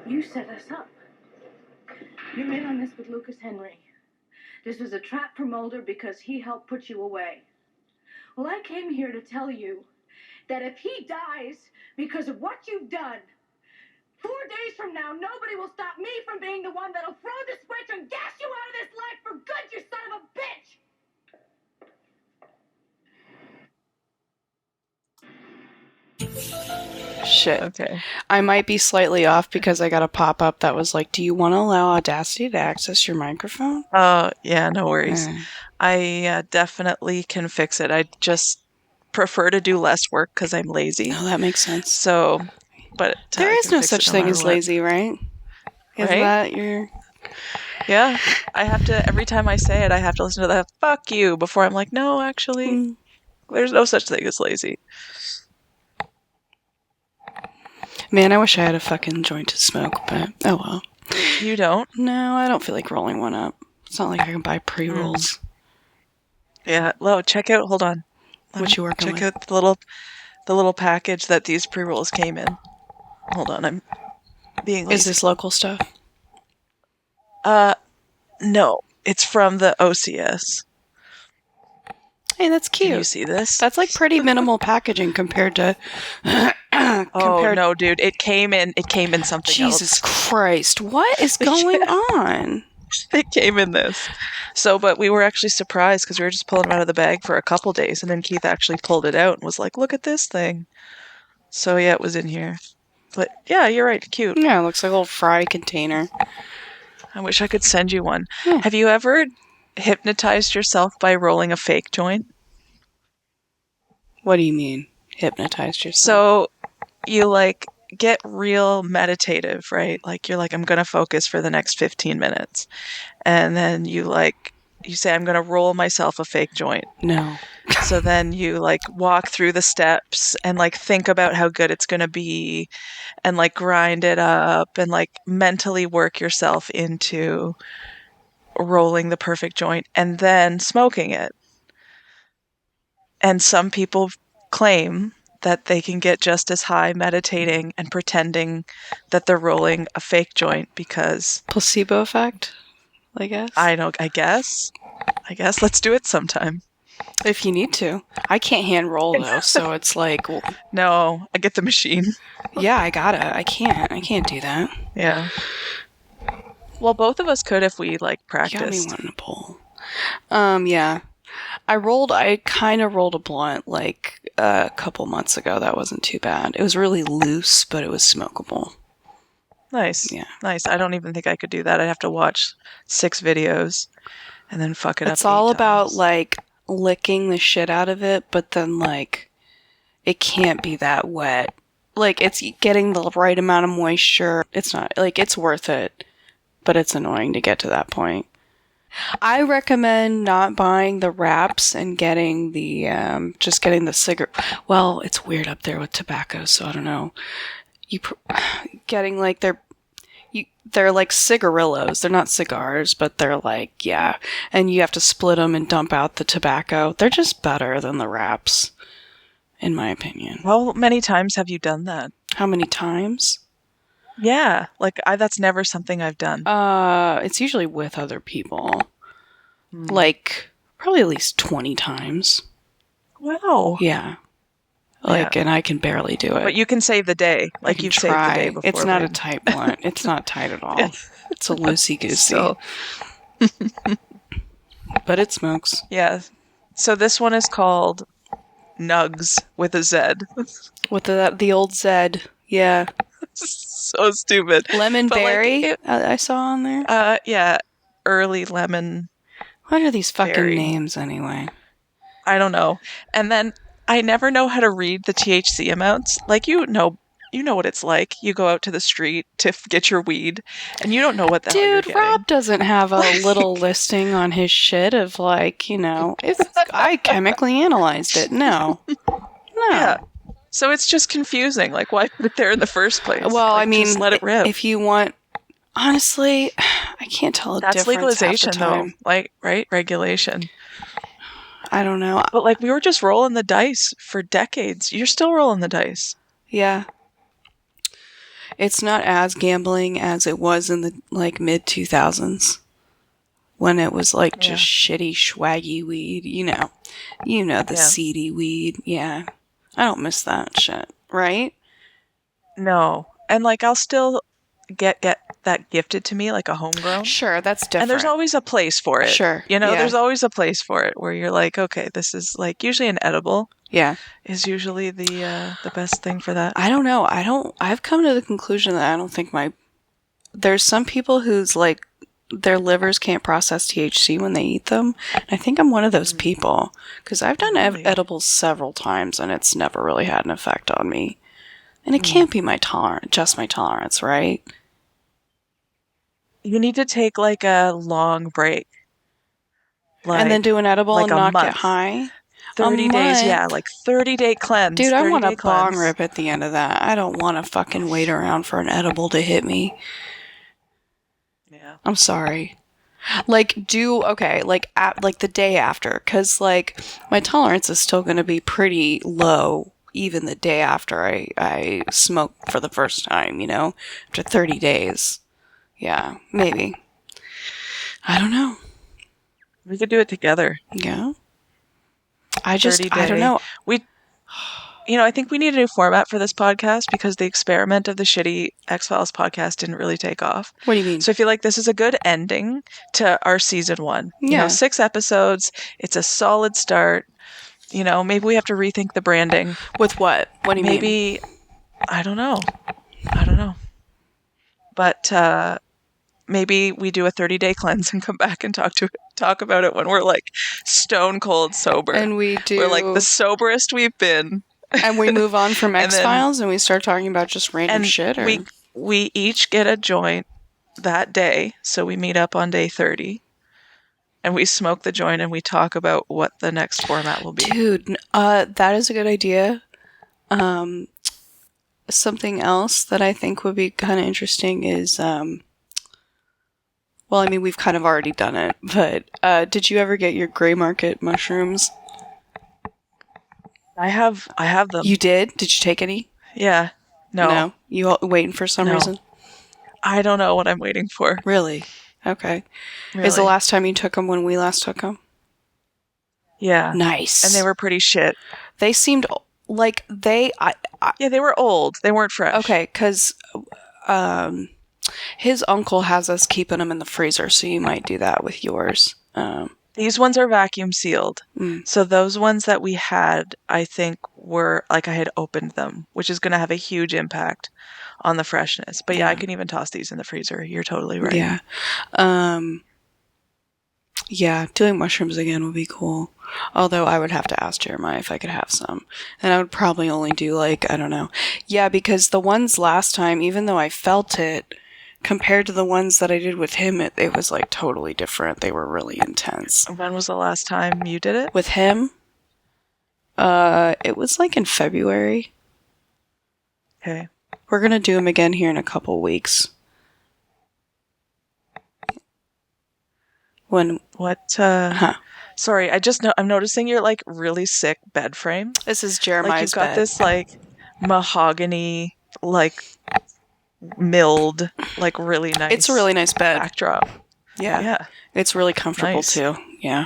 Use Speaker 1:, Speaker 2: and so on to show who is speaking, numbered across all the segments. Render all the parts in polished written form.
Speaker 1: You set us up. You're in on this with Lucas Henry. This was a trap for Mulder because he helped put you away. Well, I came here to tell you that if he dies because of what you've done, 4 days from now, nobody will stop me from being the one that'll throw the switch and gas you out of this life for good, you son of a bitch!
Speaker 2: Shit.
Speaker 3: Okay.
Speaker 2: I might be slightly off because I got a pop-up that was like, do you want to allow Audacity to access your microphone?
Speaker 3: Oh, yeah, no worries. I definitely can fix it. I just prefer to do less work because I'm lazy.
Speaker 2: No, that makes sense.
Speaker 3: So, but
Speaker 2: there is no such thing as lazy, right? Is that your...
Speaker 3: Yeah, I have to, every time I say it, I have to listen to the fuck you before I'm like, no, actually, there's no such thing as lazy.
Speaker 2: Man, I wish I had a fucking joint to smoke, but oh well.
Speaker 3: You don't?
Speaker 2: No, I don't feel like rolling one up. It's not like I can buy pre-rolls.
Speaker 3: Yeah, check out, hold on.
Speaker 2: What you working with?
Speaker 3: Check out the little package that these pre-rolls came in. Hold on, I'm being lazy.
Speaker 2: Is this local stuff?
Speaker 3: No, it's from the OCS.
Speaker 2: Hey, that's cute.
Speaker 3: Can you see this?
Speaker 2: That's like pretty minimal packaging compared to...
Speaker 3: Oh, no, dude. It came in something else.
Speaker 2: Jesus Christ. What is going on?
Speaker 3: It came in this. So, but we were actually surprised because we were just pulling it out of the bag for a couple days, and then Keith actually pulled it out and was like, look at this thing. So, yeah, it was in here. But, yeah, you're right. Cute.
Speaker 2: Yeah, it looks like a little fry container.
Speaker 3: I wish I could send you one. Yeah. Have you ever hypnotized yourself by rolling a fake joint?
Speaker 2: What do you mean, hypnotized yourself?
Speaker 3: So, you, like, get real meditative, right? Like, you're like, I'm going to focus for the next 15 minutes. And then you say, I'm going to roll myself a fake joint.
Speaker 2: No.
Speaker 3: So then you, like, walk through the steps and, like, think about how good it's going to be and, like, grind it up and, like, mentally work yourself into rolling the perfect joint and then smoking it. And some people claim that they can get just as high meditating and pretending that they're rolling a fake joint because...
Speaker 2: Placebo effect, I guess?
Speaker 3: I guess. Let's do it sometime.
Speaker 2: If you need to. I can't hand roll, though, so it's like... Well,
Speaker 3: no, I get the machine.
Speaker 2: Yeah, I gotta. I can't do that.
Speaker 3: Yeah. Well, both of us could if we, like, practiced.
Speaker 2: You got me wanting to pull. Yeah. I kind of rolled a blunt, like, a couple months ago. That wasn't too bad. It was really loose, but it was smokable.
Speaker 3: Nice.
Speaker 2: Yeah.
Speaker 3: Nice. I don't even think I could do that. I'd have to watch 6 videos and then fuck it up.
Speaker 2: It's all about, like, licking the shit out of it, but then, like, it can't be that wet. Like, it's getting the right amount of moisture. It's not, like, it's worth it, but it's annoying to get to that point. I recommend not buying the wraps and getting the, just getting the cigarette. Well, it's weird up there with tobacco, so I don't know. Getting, like, they're like cigarillos. They're not cigars, but they're like, yeah. And you have to split them and dump out the tobacco. They're just better than the wraps, in my opinion.
Speaker 3: How many times have you done that?
Speaker 2: How many times?
Speaker 3: Yeah, like that's never something I've done.
Speaker 2: It's usually with other people. Like, probably at least 20 times.
Speaker 3: Wow.
Speaker 2: Yeah. Like, and I can barely do it.
Speaker 3: But you can save the day. Like, you've saved the day before.
Speaker 2: It's not a tight blunt. It's not tight at all. It's a loosey-goosey. But it smokes.
Speaker 3: Yeah. So this one is called Nugs with a Z.
Speaker 2: With the old Z. Yeah.
Speaker 3: So stupid.
Speaker 2: Lemon berry, like, I saw on there.
Speaker 3: Yeah. Early lemon.
Speaker 2: What are these fucking
Speaker 3: berry
Speaker 2: names anyway?
Speaker 3: I don't know. And then I never know how to read the THC amounts. Like, you know what it's like. You go out to the street to get your weed, and you don't know what the hell you're getting.
Speaker 2: Dude, Rob doesn't have a little listing on his shit of, like, I chemically analyzed it. No.
Speaker 3: Yeah. So it's just confusing. Like, why put it there in the first place?
Speaker 2: Well,
Speaker 3: like,
Speaker 2: I mean,
Speaker 3: just let it rip.
Speaker 2: If you want... Honestly, I can't tell a difference.
Speaker 3: That's legalization, though. Like, right? Regulation.
Speaker 2: I don't know.
Speaker 3: But, like, we were just rolling the dice for decades. You're still rolling the dice.
Speaker 2: Yeah. It's not as gambling as it was in the like mid 2000s when it was like just shitty swaggy weed, you know the seedy weed. Yeah, I don't miss that shit, right?
Speaker 3: No. And like I'll still get that gifted to me, like a homegrown.
Speaker 2: Sure, that's different.
Speaker 3: And there's always a place for it.
Speaker 2: Sure,
Speaker 3: You know,
Speaker 2: yeah.
Speaker 3: there's always a place for it where you're like, okay, this is like usually an edible.
Speaker 2: Yeah.
Speaker 3: Is usually the best thing for that.
Speaker 2: I don't know. I've come to the conclusion that I don't think there's some people whose like their livers can't process THC when they eat them. And I think I'm one of those people because I've done edibles several times and it's never really had an effect on me. And it can't be just my tolerance, right?
Speaker 3: You need to take like a long break.
Speaker 2: Like, and then do an edible and not get high.
Speaker 3: 30 days, yeah, like 30-day cleanse.
Speaker 2: Dude, I want a bong rip at the end of that. I don't want to fucking wait around for an edible to hit me.
Speaker 3: Yeah.
Speaker 2: I'm sorry. Like, like the day after, because, like, my tolerance is still going to be pretty low even the day after I smoke for the first time, you know? After 30 days. Yeah, maybe. I don't know.
Speaker 3: We could do it together.
Speaker 2: Yeah. I don't know.
Speaker 3: I think we need a new format for this podcast because the experiment of the shitty X-Files podcast didn't really take off.
Speaker 2: What do you mean?
Speaker 3: So I feel like this is a good ending to our season 1.
Speaker 2: Yeah.
Speaker 3: You know, 6 episodes. It's a solid start. You know, maybe we have to rethink the branding.
Speaker 2: With what? What do you mean?
Speaker 3: Maybe, I don't know. But maybe we do a 30-day cleanse and come back and talk about it when we're like stone cold sober.
Speaker 2: And we're
Speaker 3: like the soberest we've been.
Speaker 2: And we move on from X-Files and we start talking about just random shit. Or?
Speaker 3: We each get a joint that day. So we meet up on day 30 and we smoke the joint and we talk about what the next format will be.
Speaker 2: Dude, that is a good idea. Something else that I think would be kind of interesting is, well, I mean, we've kind of already done it, but did you ever get your gray market mushrooms?
Speaker 3: I have them.
Speaker 2: You did? Did you take any?
Speaker 3: Yeah. No.
Speaker 2: You waiting for some reason?
Speaker 3: I don't know what I'm waiting for.
Speaker 2: Really? Okay.
Speaker 3: Really?
Speaker 2: Is the last time you took them when we last took them?
Speaker 3: Yeah.
Speaker 2: Nice.
Speaker 3: And they were pretty shit.
Speaker 2: They seemed like
Speaker 3: yeah, they were old. They weren't fresh.
Speaker 2: Okay, because his uncle has us keeping them in the freezer, so you might do that with yours.
Speaker 3: These ones are vacuum sealed.
Speaker 2: Mm.
Speaker 3: So those ones that we had, I think, were like I had opened them, which is going to have a huge impact on the freshness. But yeah, I can even toss these in the freezer. You're totally right.
Speaker 2: Yeah. Yeah, doing mushrooms again would be cool. Although I would have to ask Jeremiah if I could have some. And I would probably only do like, I don't know. Yeah, because the ones last time, even though I felt it, compared to the ones that I did with him, it was like totally different. They were really intense.
Speaker 3: When was the last time you did it?
Speaker 2: With him? It was like in February.
Speaker 3: Okay.
Speaker 2: We're going to do them again here in a couple weeks.
Speaker 3: Sorry, I'm noticing you're like really sick bed frame.
Speaker 2: This is Jeremiah's
Speaker 3: bed. Like you've got this like mahogany, like milled, like really nice.
Speaker 2: It's a really nice bed.
Speaker 3: Backdrop.
Speaker 2: Yeah. It's really comfortable too. Yeah.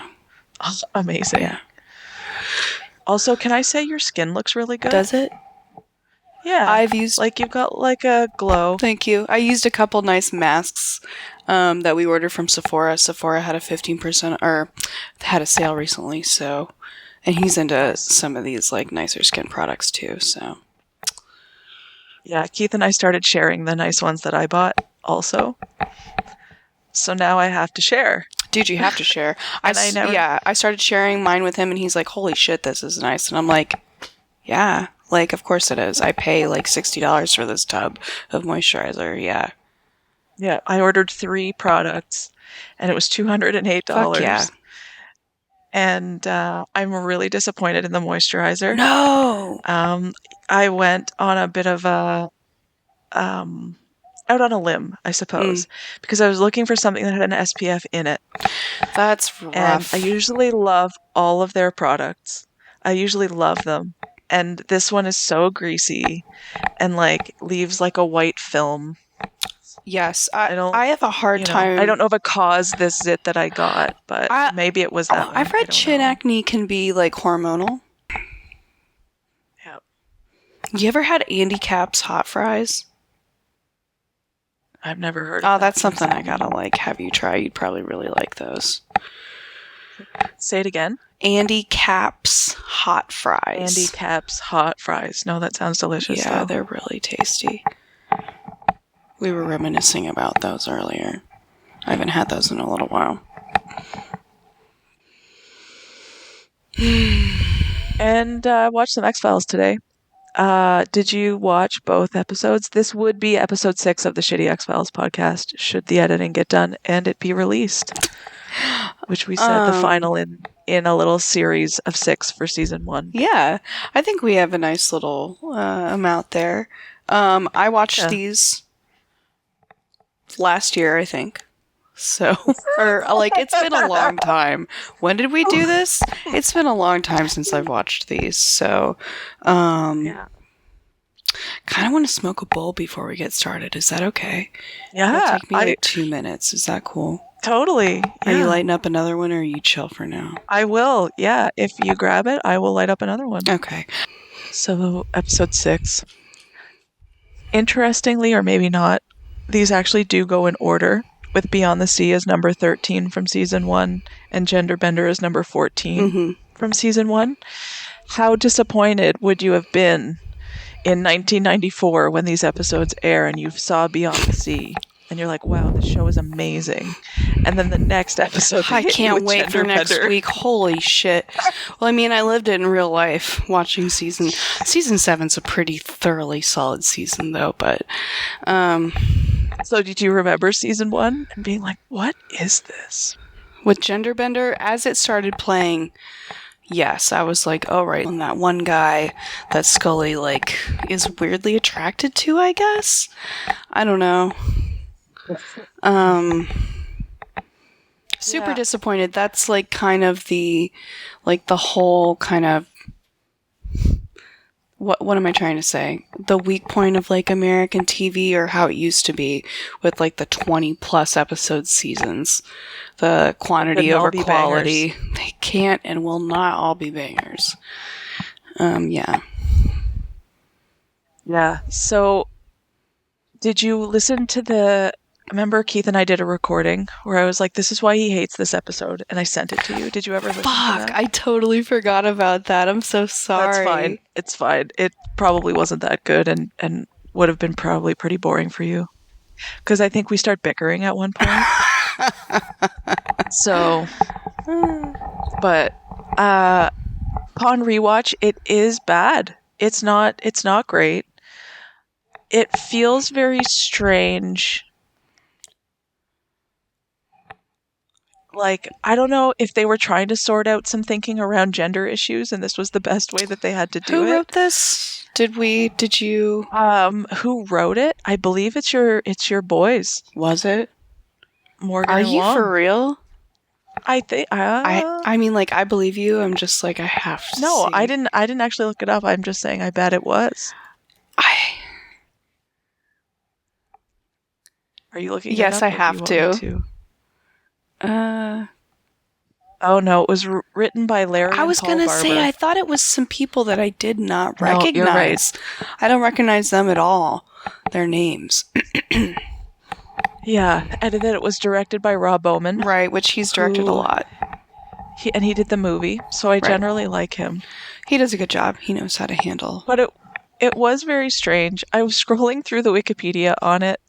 Speaker 3: Oh, amazing.
Speaker 2: Yeah.
Speaker 3: Also, can I say your skin looks really good?
Speaker 2: Does it?
Speaker 3: Yeah.
Speaker 2: I've used...
Speaker 3: Like, you've got, like, a glow.
Speaker 2: Thank you. I used a couple nice masks that we ordered from Sephora. Sephora had a 15%... or had a sale recently, so... And he's into some of these, like, nicer skin products, too, so...
Speaker 3: Yeah, Keith and I started sharing the nice ones that I bought, also. So now I have to share.
Speaker 2: Dude, you have to share. I started sharing mine with him, and he's like, holy shit, this is nice. And I'm like, yeah, like, of course it is. I pay, like, $60 for this tub of moisturizer, yeah.
Speaker 3: Yeah, I ordered 3 products, and it was $208.
Speaker 2: Fuck yeah.
Speaker 3: And I'm really disappointed in the moisturizer.
Speaker 2: No!
Speaker 3: I went on a bit of a... out on a limb, I suppose, because I was looking for something that had an SPF in it.
Speaker 2: That's rough.
Speaker 3: And I usually love all of their products. I usually love them. And this one is so greasy and like leaves like a white film.
Speaker 2: Yes,
Speaker 3: don't-
Speaker 2: I have a hard time.
Speaker 3: I don't know if it caused this zit that I got, but maybe it was that one.
Speaker 2: I've read chin acne can be like hormonal.
Speaker 3: Yeah.
Speaker 2: You ever had Andy Capp's hot fries?
Speaker 3: I've never heard of
Speaker 2: Oh,
Speaker 3: that.
Speaker 2: that's something I gotta like have you try. You'd probably really like those.
Speaker 3: Say it again.
Speaker 2: Andy Capp's hot fries.
Speaker 3: Andy Capp's hot fries. No, that sounds delicious.
Speaker 2: Yeah,
Speaker 3: though.
Speaker 2: they're really tasty. We were reminiscing about those earlier. I haven't had those in a little while.
Speaker 3: And watched some X-Files today. Did you watch both episodes? This would be episode 6 of the Shitty X-Files podcast, should the editing get done and it be released. Which we said the final in a little series of 6 for season 1.
Speaker 2: Yeah, I think we have a nice little amount there. I watched these last year, I think. So, or like, it's been a long time. When did we do this? It's been a long time since I've watched these. So, kind of want to smoke a bowl before we get started. Is that okay?
Speaker 3: Yeah.
Speaker 2: It'll take me like 2 minutes. Is that cool?
Speaker 3: Totally.
Speaker 2: Are you lighting up another one, or are you chill for now?
Speaker 3: I will. Yeah. If you grab it, I will light up another one.
Speaker 2: Okay.
Speaker 3: So, episode 6. Interestingly, or maybe not, these actually do go in order, with Beyond the Sea as number 13 from season 1 and Gender Bender as number 14 from season 1. How disappointed would you have been in 1994 when these episodes air and you saw Beyond the Sea and you're like, wow, this show is amazing. And then the next episode,
Speaker 2: I can't wait for next week. Holy shit. Well, I mean, I lived it in real life watching season 7's a pretty thoroughly solid season though, but
Speaker 3: so did you remember season 1 and being like, what is this?
Speaker 2: With Gender Bender, as it started playing, yes, I was like, oh, right. And that one guy that Scully, like, is weirdly attracted to, I guess? I don't know. Super disappointed. That's, like, kind of the whole kind of, what am I trying to say? The weak point of, like, American TV, or how it used to be with, like, the 20-plus episode seasons. The quantity over quality. They can't and will not all be bangers. Yeah.
Speaker 3: Yeah. So, did you listen to remember Keith and I did a recording where I was like, this is why he hates this episode, and I sent it to you. Did you ever listen to that?
Speaker 2: I totally forgot about that. I'm so sorry.
Speaker 3: That's fine. It's fine. It probably wasn't that good and would have been probably pretty boring for you. Because I think we start bickering at one point. So, but upon rewatch, it is bad. It's not great. It feels very strange. Like, I don't know if they were trying to sort out some thinking around gender issues, and this was the best way that they had to do it.
Speaker 2: Who wrote this? Did you?
Speaker 3: Who wrote it? I believe it's your boys.
Speaker 2: Was it?
Speaker 3: Morgan
Speaker 2: Are
Speaker 3: and
Speaker 2: you
Speaker 3: Long.
Speaker 2: for real?
Speaker 3: I think.
Speaker 2: I mean, like, I believe you. I'm just like, I have to.
Speaker 3: No,
Speaker 2: see.
Speaker 3: I didn't actually look it up. I'm just saying, I bet it was. Are you looking?
Speaker 2: Yes,
Speaker 3: it up,
Speaker 2: I
Speaker 3: or do
Speaker 2: have
Speaker 3: you want me
Speaker 2: to.
Speaker 3: Oh no, it was written by Larry.
Speaker 2: I was
Speaker 3: going to
Speaker 2: say, I thought it was some people that I did not
Speaker 3: No,
Speaker 2: recognize.
Speaker 3: you're right.
Speaker 2: I don't recognize them at all. Their names.
Speaker 3: Yeah, and then it was directed by Rob Bowman.
Speaker 2: Right, which he's directed a lot.
Speaker 3: He did the movie, so I generally like him.
Speaker 2: He does a good job. He knows how to handle.
Speaker 3: But it was very strange. I was scrolling through the Wikipedia on it,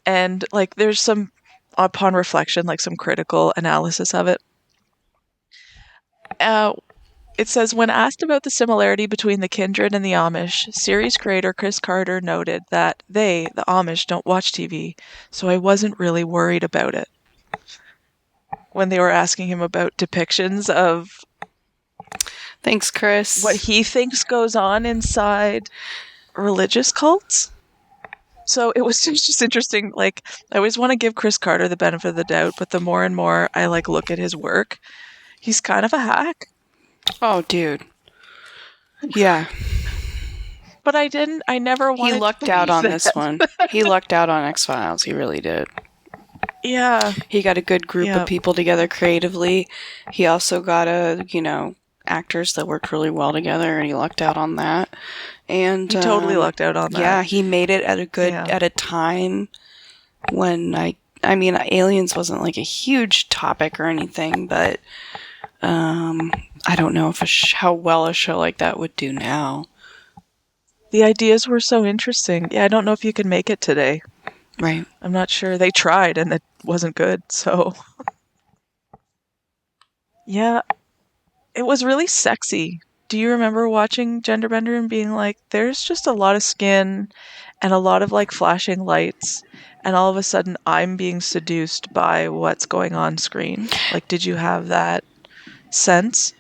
Speaker 3: and like there's some, upon reflection, like some critical analysis of it. It says, when asked about the similarity between the Kindred and the Amish, series creator Chris Carter noted that the Amish, don't watch TV, so I wasn't really worried about it. When they were asking him about depictions of
Speaker 2: Thanks, Chris.
Speaker 3: what he thinks goes on inside religious cults. So it was just interesting. Like, I always want to give Chris Carter the benefit of the doubt, but the more and more I look at his work, he's kind of a hack.
Speaker 2: Oh, dude. Yeah.
Speaker 3: But I never wanted
Speaker 2: He
Speaker 3: to
Speaker 2: lucked out
Speaker 3: believe
Speaker 2: on this
Speaker 3: that.
Speaker 2: one. He lucked out on X-Files. He really did.
Speaker 3: Yeah.
Speaker 2: He got a good group
Speaker 3: Yeah.
Speaker 2: of people together creatively. He also got actors that worked really well together, and he lucked out on that. And
Speaker 3: He totally lucked out on that.
Speaker 2: Yeah, he made it at a time when I mean, aliens wasn't like a huge topic or anything, but I don't know if how well a show like that would do now.
Speaker 3: The ideas were so interesting. Yeah, I don't know if you can make it today.
Speaker 2: Right.
Speaker 3: I'm not sure. They tried and it wasn't good, so. Yeah, it was really sexy. Do you remember watching Genderbender and being like, there's just a lot of skin and a lot of like flashing lights, and all of a sudden I'm being seduced by what's going on screen? Like, did you have that sense?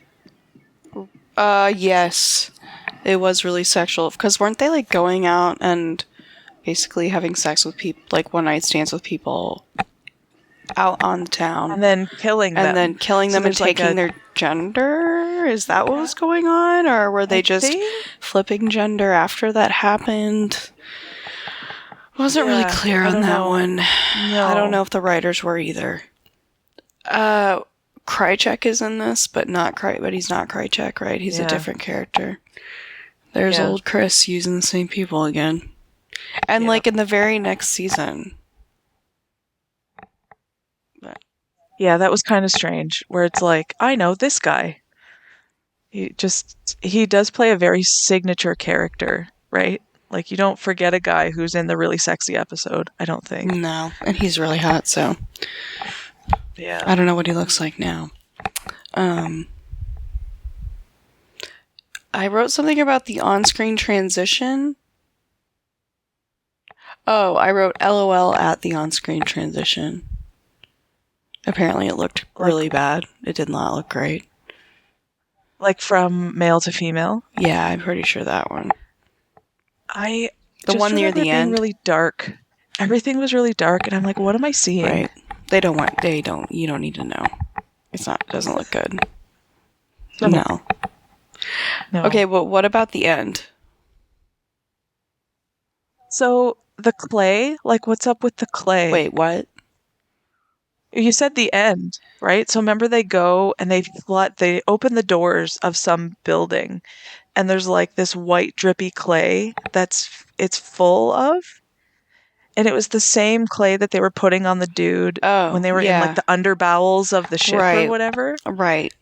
Speaker 2: Yes. It was really sexual. Because weren't they like going out and basically having sex with people, like one night stands with people out on the town?
Speaker 3: And then killing them.
Speaker 2: And then killing them and taking their gender? Is that what was going on? Or were they just flipping gender after that happened? Wasn't really clear on that one. No. I don't know if the writers were either. Krychek is in this, but he's not Krychek, right? He's a different character. There's old Chris using the same people again. And like in the very next season.
Speaker 3: Yeah, that was kind of strange, where it's like, I know this guy. He does play a very signature character, right? Like, you don't forget a guy who's in the really sexy episode, I don't think.
Speaker 2: No, and he's really hot, so.
Speaker 3: Yeah.
Speaker 2: I don't know what he looks like now. I wrote something about the on-screen transition. Oh, I wrote LOL at the on-screen transition. Apparently it looked really bad. It did not look great.
Speaker 3: Like from male to female?
Speaker 2: Yeah, I'm pretty sure that one.
Speaker 3: The
Speaker 2: one near the end?
Speaker 3: Really dark. Everything was really dark, and I'm like, what am I seeing?
Speaker 2: Right. You don't need to know. It doesn't look good. No. Okay, well, what about the end?
Speaker 3: So, the clay? Like, what's up with the clay?
Speaker 2: Wait, what?
Speaker 3: You said the end, right? So remember they go and they open the doors of some building, and there's like this white drippy clay it's full of. And it was the same clay that they were putting on the dude when they were in like the underbowels of the ship or whatever.
Speaker 2: Right.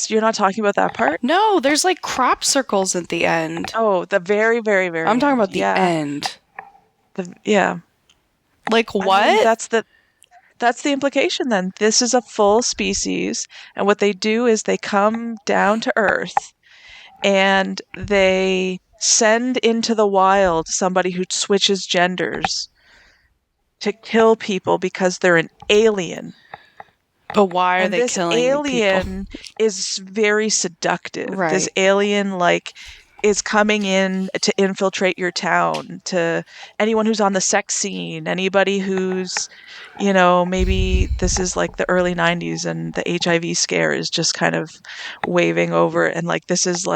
Speaker 3: You're not talking about that part?
Speaker 2: No, there's like crop circles at the end.
Speaker 3: Oh, the very, very, very
Speaker 2: I'm talking about the end. Like what?
Speaker 3: I mean, that's the implication then. This is a full species, and what they do is they come down to Earth and they send into the wild somebody who switches genders to kill people because they're an alien.
Speaker 2: But why are they killing people?
Speaker 3: This alien is very seductive.
Speaker 2: Right.
Speaker 3: This alien, is coming in to infiltrate your town, to anyone who's on the sex scene, anybody who's, maybe this is like the early 90s and the HIV scare is just kind of waving over, and this is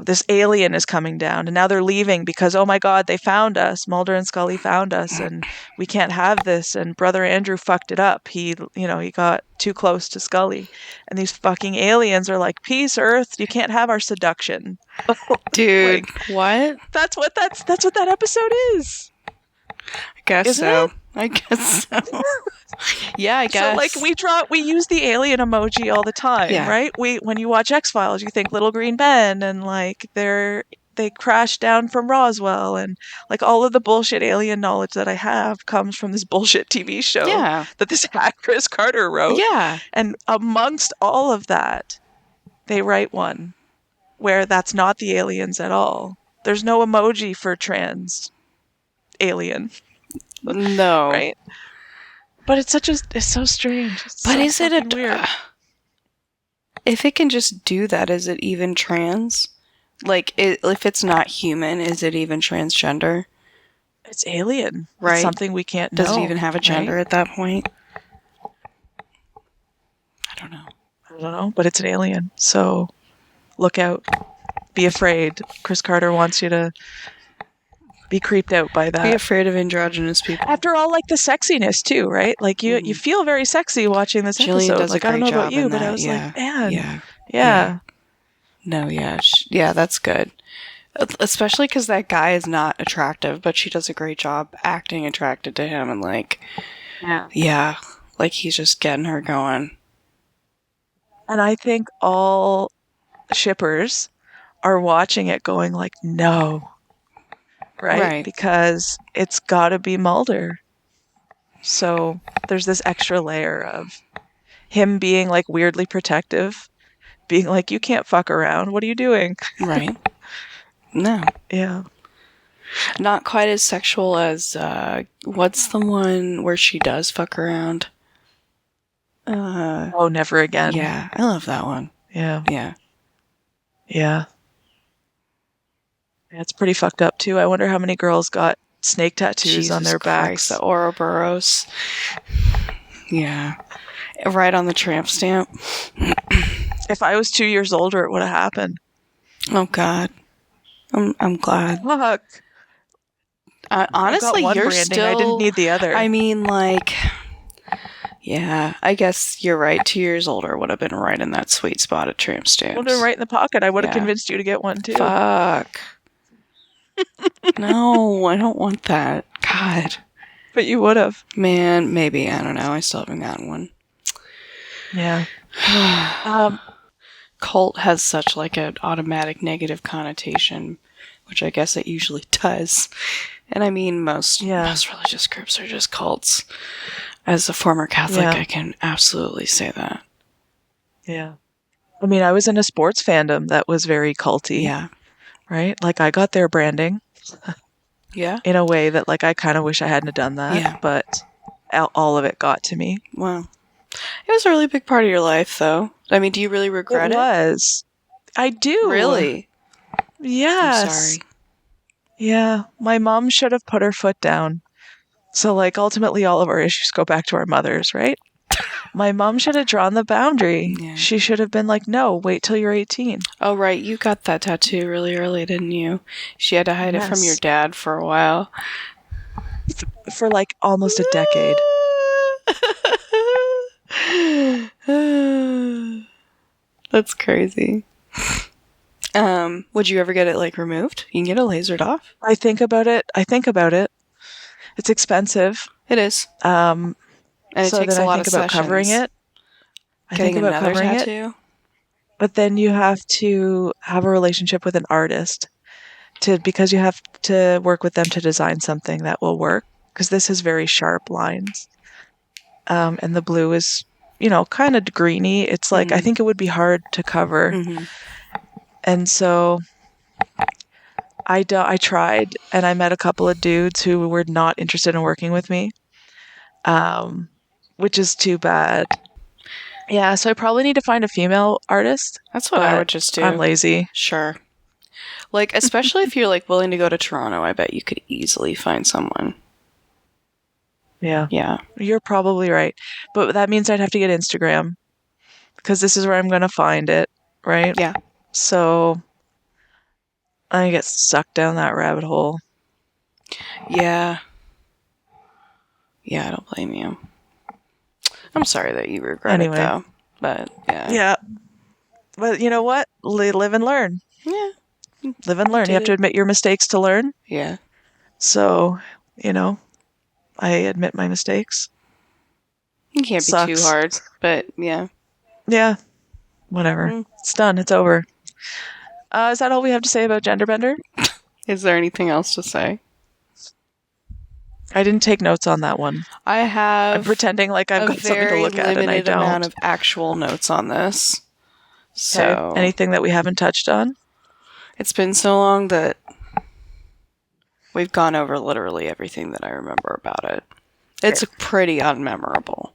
Speaker 3: this alien is coming down, and now they're leaving because, oh my God, they found us. Mulder and Scully found us, and we can't have this. And Brother Andrew fucked it up. He got too close to Scully, and these fucking aliens are like, peace, Earth. You can't have our seduction,
Speaker 2: dude. What?
Speaker 3: That's what that episode is.
Speaker 2: I guess so. I guess so. Yeah, I guess.
Speaker 3: So we use the alien emoji all the time, right? When you watch X-Files, you think Little Green Men, and they crashed down from Roswell, and all of the bullshit alien knowledge that I have comes from this bullshit TV show that this hack Chris Carter wrote.
Speaker 2: Yeah.
Speaker 3: And amongst all of that, they write one where that's not the aliens at all. There's no emoji for trans alien.
Speaker 2: No.
Speaker 3: Right? But it's so strange.
Speaker 2: But is it weird? If it can just do that, is it even trans? If it's not human, is it even transgender?
Speaker 3: It's alien.
Speaker 2: Right.
Speaker 3: It's something we can't know.
Speaker 2: Does it even have a gender at that point? I don't know.
Speaker 3: But it's an alien. So look out, be afraid. Chris Carter wants you to be creeped out by that.
Speaker 2: Be afraid of androgynous people.
Speaker 3: After all, like the sexiness too, right? Like you feel very sexy watching this
Speaker 2: Gillian
Speaker 3: episode.
Speaker 2: does
Speaker 3: Like
Speaker 2: a
Speaker 3: I don't
Speaker 2: great
Speaker 3: know about
Speaker 2: job
Speaker 3: you,
Speaker 2: in
Speaker 3: but I
Speaker 2: that,
Speaker 3: was
Speaker 2: yeah.
Speaker 3: like, man,
Speaker 2: Yeah. No, yeah. Yeah, that's good. Especially because that guy is not attractive, but she does a great job acting attracted to him and like, yeah, like he's just getting her going.
Speaker 3: And I think all shippers are watching it going like, no, right? Because it's got to be Mulder. So there's this extra layer of him being like weirdly protective, being like, you can't fuck around. What are you doing?
Speaker 2: Right. No.
Speaker 3: Yeah.
Speaker 2: Not quite as sexual as, what's the one where she does fuck around?
Speaker 3: Oh, Never Again.
Speaker 2: Yeah, I love that one.
Speaker 3: Yeah.
Speaker 2: Yeah.
Speaker 3: Yeah. It's pretty fucked up too. I wonder how many girls got snake tattoos on their backs.
Speaker 2: The Ouroboros. Yeah. Right on the tramp stamp.
Speaker 3: If I was 2 years older, it would have happened.
Speaker 2: Oh God. I'm glad.
Speaker 3: Fuck.
Speaker 2: Honestly,
Speaker 3: I got one
Speaker 2: you're
Speaker 3: branding.
Speaker 2: still.
Speaker 3: I didn't need the other.
Speaker 2: I mean, like, yeah. I guess you're right. 2 years older would have been right in that sweet spot of tramp stamps.
Speaker 3: Would have been right in the pocket. I would have
Speaker 2: Yeah.
Speaker 3: convinced you to get one too.
Speaker 2: Fuck. No, I don't want that. God.
Speaker 3: But you would have.
Speaker 2: Man, maybe. I don't know. I still haven't gotten one.
Speaker 3: Yeah.
Speaker 2: Cult has such like an automatic negative connotation, which I guess it usually does. And I mean, most religious groups are just cults. As a former Catholic, I can absolutely say that.
Speaker 3: Yeah. I mean, I was in a sports fandom that was very culty.
Speaker 2: Yeah.
Speaker 3: Right? Like, I got their branding.
Speaker 2: Yeah.
Speaker 3: In a way that, like, I kind of wish I hadn't have done that.
Speaker 2: Yeah.
Speaker 3: But all of it got to me.
Speaker 2: Wow. It was a really big part of your life, though. I mean, do you really regret it?
Speaker 3: It was. I do.
Speaker 2: Really?
Speaker 3: Yes.
Speaker 2: I'm sorry.
Speaker 3: Yeah. My mom should have put her foot down. So, like, ultimately, all of our issues go back to our mothers, right? My mom should have drawn the boundary.
Speaker 2: Yeah.
Speaker 3: She should have been like, no, wait till you're 18.
Speaker 2: Oh, right. You got that tattoo really early, didn't you? She had to hide it from your dad for a while.
Speaker 3: For, like, almost a decade.
Speaker 2: That's crazy. Would you ever get it, like, removed? You can get it lasered off.
Speaker 3: I think about it. It's expensive.
Speaker 2: It is.
Speaker 3: And
Speaker 2: it takes a lot of
Speaker 3: about covering it. I think about covering
Speaker 2: tattoo.
Speaker 3: it. But then you have to have a relationship with an artist because you have to work with them to design something that will work. Because this has very sharp lines. And the blue is, kind of greeny. It's like, I think it would be hard to cover.
Speaker 2: Mm-hmm.
Speaker 3: And so I tried, and I met a couple of dudes who were not interested in working with me, which is too bad. Yeah, so I probably need to find a female artist.
Speaker 2: That's what I would just do.
Speaker 3: I'm lazy.
Speaker 2: Sure. Like, especially if you're, like, willing to go to Toronto, I bet you could easily find someone.
Speaker 3: Yeah.
Speaker 2: Yeah.
Speaker 3: You're probably right. But that means I'd have to get Instagram, because this is where I'm going to find it, right?
Speaker 2: Yeah.
Speaker 3: So I get sucked down that rabbit hole.
Speaker 2: Yeah. Yeah, I don't blame you. I'm sorry that you regret it, though. But, yeah.
Speaker 3: Yeah. But you know what? Live and learn.
Speaker 2: Yeah.
Speaker 3: Live and learn. You have to admit your mistakes to learn.
Speaker 2: Yeah.
Speaker 3: So, I admit my mistakes.
Speaker 2: You can't be too hard, but yeah.
Speaker 3: Yeah. Whatever. It's done. It's over. Is that all we have to say about Genderbender?
Speaker 2: Is there anything else to say?
Speaker 3: I didn't take notes on that one.
Speaker 2: I have.
Speaker 3: I'm pretending like I've got something to look at, and I don't.
Speaker 2: A very limited amount of actual notes on this. So
Speaker 3: anything that we haven't touched on?
Speaker 2: It's been so long that we've gone over literally everything that I remember about it. It's pretty unmemorable,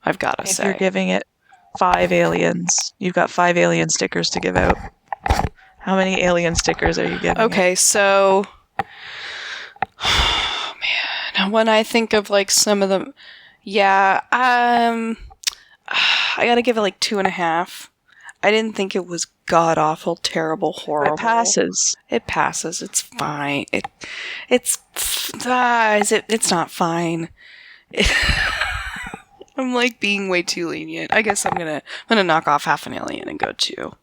Speaker 2: I've got to say.
Speaker 3: If you're giving it 5 aliens, you've got 5 alien stickers to give out. How many alien stickers are you giving?
Speaker 2: Okay, so man, when I think of like some of them, I gotta give it like 2.5. I didn't think it was god-awful, terrible, horrible.
Speaker 3: It passes.
Speaker 2: It passes. It's fine. It's not fine. I'm like being way too lenient. I guess I'm gonna knock off half an alien and go 2.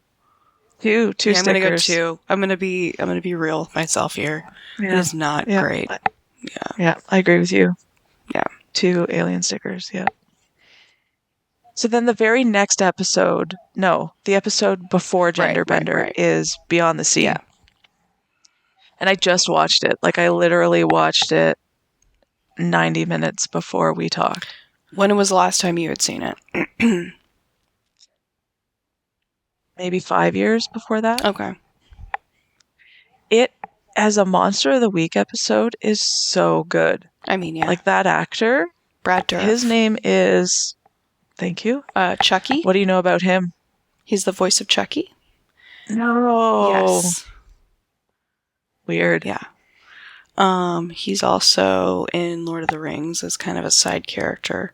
Speaker 3: Two
Speaker 2: Yeah, I'm gonna go
Speaker 3: stickers.
Speaker 2: 2. I'm gonna be real with myself here.
Speaker 3: Yeah.
Speaker 2: It is not great.
Speaker 3: Yeah, I agree with you.
Speaker 2: Yeah.
Speaker 3: 2 alien stickers, yeah. So then the very next episode, the episode before Genderbender
Speaker 2: right.
Speaker 3: is Beyond the Sea.
Speaker 2: Yeah.
Speaker 3: And I just watched it. Like, I literally watched it 90 minutes before we talked.
Speaker 2: When was the last time you had seen it?
Speaker 3: Maybe 5 years before that.
Speaker 2: Okay.
Speaker 3: It, as a Monster of the Week episode, is so good.
Speaker 2: I mean, yeah.
Speaker 3: Like, that actor,
Speaker 2: Brad Dourif.
Speaker 3: his name is... Thank you.
Speaker 2: Chucky.
Speaker 3: What do you know about him?
Speaker 2: He's the voice of Chucky.
Speaker 3: No.
Speaker 2: Yes.
Speaker 3: Weird.
Speaker 2: Yeah. He's also in Lord of the Rings as kind of a side character.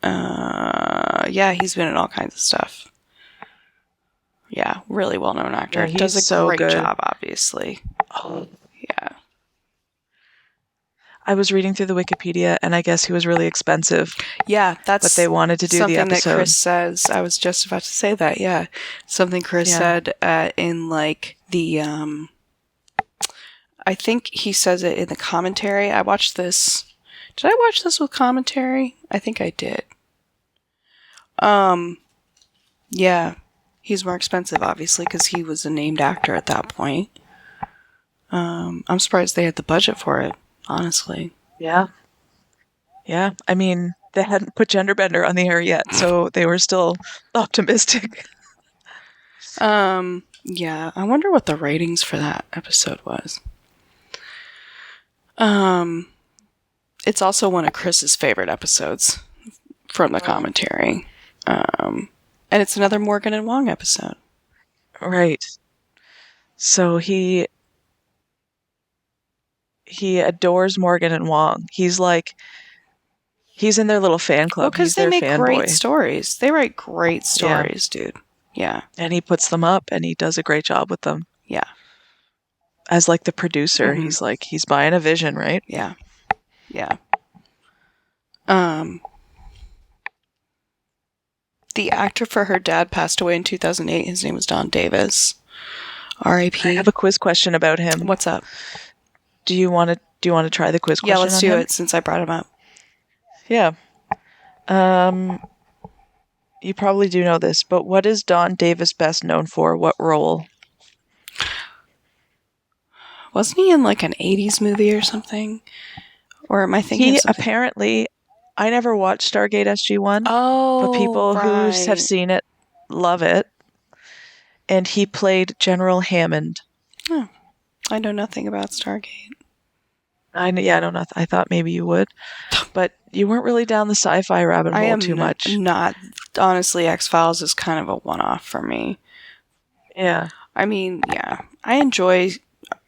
Speaker 2: Yeah, he's been in all kinds of stuff. Yeah, really well-known actor.
Speaker 3: Yeah, he's
Speaker 2: does a
Speaker 3: so
Speaker 2: great
Speaker 3: good.
Speaker 2: job, obviously.
Speaker 3: Oh.
Speaker 2: Yeah.
Speaker 3: I was reading through the Wikipedia, and I guess he was really expensive.
Speaker 2: Yeah, that's
Speaker 3: but they wanted to do the episode.
Speaker 2: Something that Chris says. I was just about to say that. Yeah, something Chris said in like the. I think he says it in the commentary. I watched this. Did I watch this with commentary? I think I did. Yeah, he's more expensive, obviously, because he was a named actor at that point. I'm surprised they had the budget for it. Honestly.
Speaker 3: Yeah. Yeah. I mean, they hadn't put Genderbender on the air yet, so they were still optimistic.
Speaker 2: Yeah. I wonder what the ratings for that episode was. It's also one of Chris's favorite episodes from the commentary. And it's another Morgan and Wong episode.
Speaker 3: Right. So he adores Morgan and Wong. He's in their little fan club.
Speaker 2: Well, because they make great stories. They write great stories, dude. Yeah.
Speaker 3: And he puts them up, and he does a great job with them.
Speaker 2: Yeah.
Speaker 3: As like the producer, he's buying a vision, right?
Speaker 2: Yeah. Yeah. The actor for her dad passed away in 2008. His name was Don Davis. R.I.P.
Speaker 3: I have a quiz question about him.
Speaker 2: What's up?
Speaker 3: Do you want to try the quiz question?
Speaker 2: Yeah, let's do it since I brought him up.
Speaker 3: Yeah. You probably do know this, but what is Don Davis best known for? What role?
Speaker 2: Wasn't he in like an 80s movie or something? Or am I thinking
Speaker 3: He
Speaker 2: something?
Speaker 3: apparently, I never watched Stargate SG1.
Speaker 2: Oh,
Speaker 3: but people who have seen it love it. And he played General Hammond.
Speaker 2: Oh, I know nothing about Stargate.
Speaker 3: I don't know. I thought maybe you would, but you weren't really down the sci-fi rabbit hole too much.
Speaker 2: Not honestly. X-Files is kind of a one-off for me.
Speaker 3: Yeah,
Speaker 2: I mean, yeah, I enjoy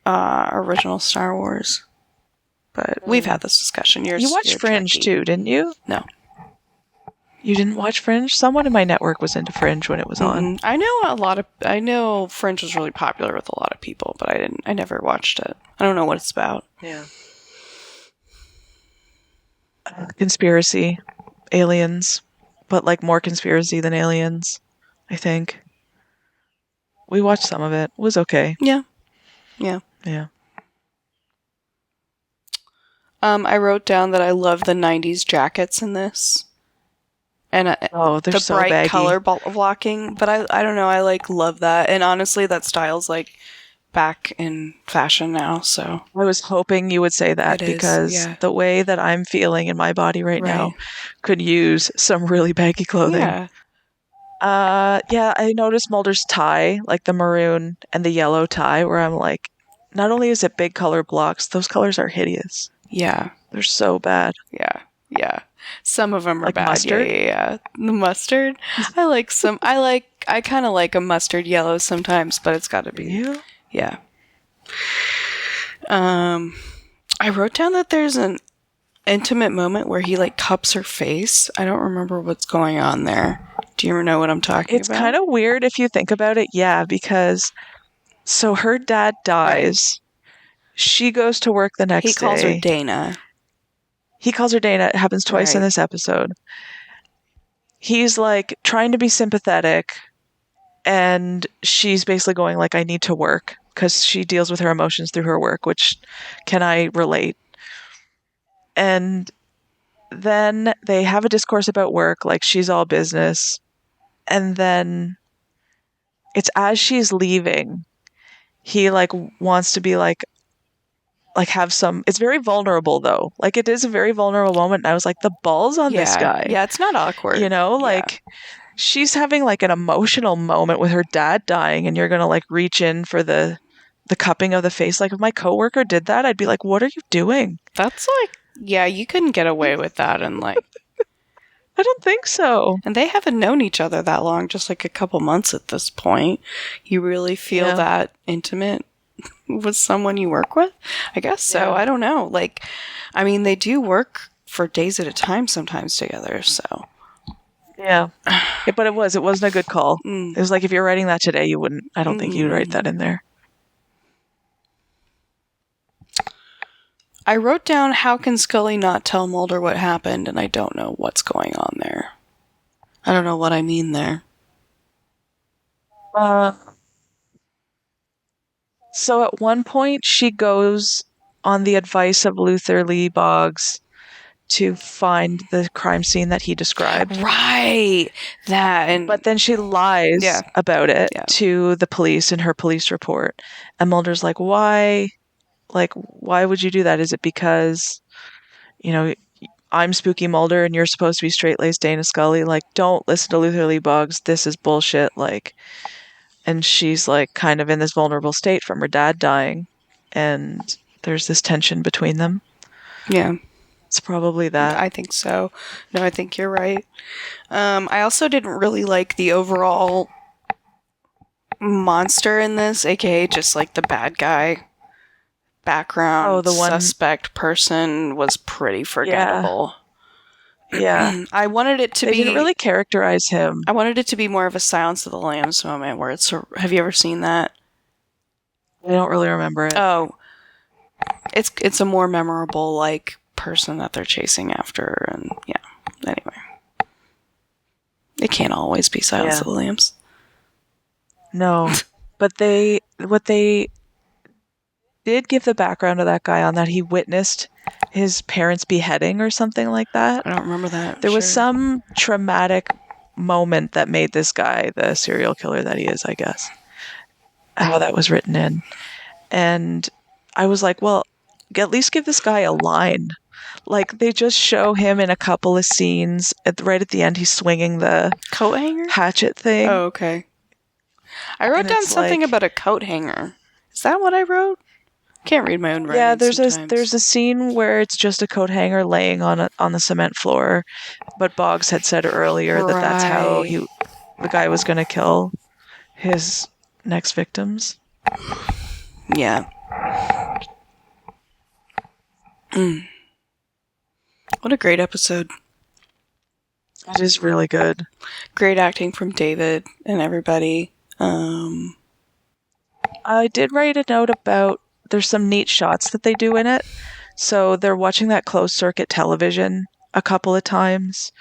Speaker 2: original Star Wars, but we've had this discussion.
Speaker 3: You watched Fringe too, didn't you?
Speaker 2: No,
Speaker 3: you didn't watch Fringe. Someone in my network was into Fringe when it was on.
Speaker 2: I know Fringe was really popular with a lot of people, but I never watched it. I don't know what it's about.
Speaker 3: Yeah. Conspiracy, aliens, but like more conspiracy than aliens, I think. We watched some of it. It was okay.
Speaker 2: Yeah. I wrote down that I love the 90s jackets in this. And
Speaker 3: they're
Speaker 2: the
Speaker 3: so
Speaker 2: bright
Speaker 3: baggy.
Speaker 2: color blocking, but I don't know, I love that. And honestly, that style's back in fashion now, so
Speaker 3: I was hoping you would say that because the way that I'm feeling in my body right now could use some really baggy clothing.
Speaker 2: Yeah.
Speaker 3: I noticed Mulder's tie, like the maroon and the yellow tie, where I'm like, not only is it big color blocks, those colors are hideous.
Speaker 2: Yeah.
Speaker 3: They're so bad.
Speaker 2: Yeah. Some of them are
Speaker 3: like
Speaker 2: bad.
Speaker 3: Mustard?
Speaker 2: Yeah. The mustard. I kind of like a mustard yellow sometimes, but it's got to be.
Speaker 3: You?
Speaker 2: Yeah. I wrote down that there's an intimate moment where he like cups her face. I don't remember what's going on there. Do you know what I'm talking
Speaker 3: It's
Speaker 2: about?
Speaker 3: kind of weird if you think about it. Yeah, because so her dad dies. She goes to work the next day.
Speaker 2: He calls her Dana.
Speaker 3: He calls her Dana. It happens twice in
Speaker 2: Right.
Speaker 3: this episode. He's like trying to be sympathetic, and she's basically going like, I need to work, because she deals with her emotions through her work, which can I relate. And then they have a discourse about work, like she's all business. And then it's as she's leaving, he like wants to be like have some, it's very vulnerable though. Like it is a very vulnerable moment. And I was like, the balls on this guy.
Speaker 2: Yeah, it's not awkward.
Speaker 3: You know, like she's having like an emotional moment with her dad dying, and you're going to like reach in for the cupping of the face. Like if my coworker did that, I'd be like, what are you doing?
Speaker 2: That's like, yeah, you couldn't get away with that. And like,
Speaker 3: I don't think so.
Speaker 2: And they haven't known each other that long, just like a couple months at this point. You really feel that intimate with someone you work with? I guess so. I don't know. Like, I mean, they do work for days at a time sometimes together, so.
Speaker 3: Yeah, but it wasn't a good call. It was like, if you're writing that today, you wouldn't, I don't think you'd write that in there.
Speaker 2: I wrote down, how can Scully not tell Mulder what happened, and I don't know what's going on there. I don't know what I mean there.
Speaker 3: So at one point, she goes on the advice of Luther Lee Boggs to find the crime scene that he described.
Speaker 2: Right. But
Speaker 3: then she lies about it to the police in her police report. And Mulder's like, why? Like, why would you do that? Is it because, you know, I'm Spooky Mulder and you're supposed to be straight-laced Dana Scully? Like, don't listen to Luther Lee Boggs. This is bullshit. Like, and she's like kind of in this vulnerable state from her dad dying. And there's this tension between them.
Speaker 2: Yeah.
Speaker 3: It's probably that.
Speaker 2: I think so. No, I think you're right. I also didn't really like the overall monster in this, aka just like the bad guy background.
Speaker 3: The one
Speaker 2: suspect person was pretty forgettable.
Speaker 3: Yeah.
Speaker 2: I wanted it to be.
Speaker 3: They didn't really characterize him.
Speaker 2: I wanted it to be more of a Silence of the Lambs moment where it's. Have you ever seen that?
Speaker 3: I don't really remember it.
Speaker 2: Oh, it's a more memorable like person that they're chasing after, and anyway, it can't always be Silence of the Lambs.
Speaker 3: No, but what they did give the background of that guy on that he witnessed his parents' beheading or something like that.
Speaker 2: I don't remember that.
Speaker 3: There was some traumatic moment that made this guy the serial killer that he is, I guess. How that was written in. And I was like, well, at least give this guy a line. Like, they just show him in a couple of scenes. Right at the end, he's swinging the
Speaker 2: coat hanger
Speaker 3: hatchet thing.
Speaker 2: Oh, okay. I wrote down something about a coat hanger. Is that what I wrote? Can't read my own writing.
Speaker 3: Yeah, there's
Speaker 2: sometimes.
Speaker 3: a scene where it's just a coat hanger laying on the cement floor, but Boggs had said earlier that that's how the guy was going to kill his next victims.
Speaker 2: Yeah. What a great episode.
Speaker 3: It is really good.
Speaker 2: Great acting from David and everybody.
Speaker 3: I did write a note about, there's some neat shots that they do in it. So they're watching that closed circuit television a couple of times.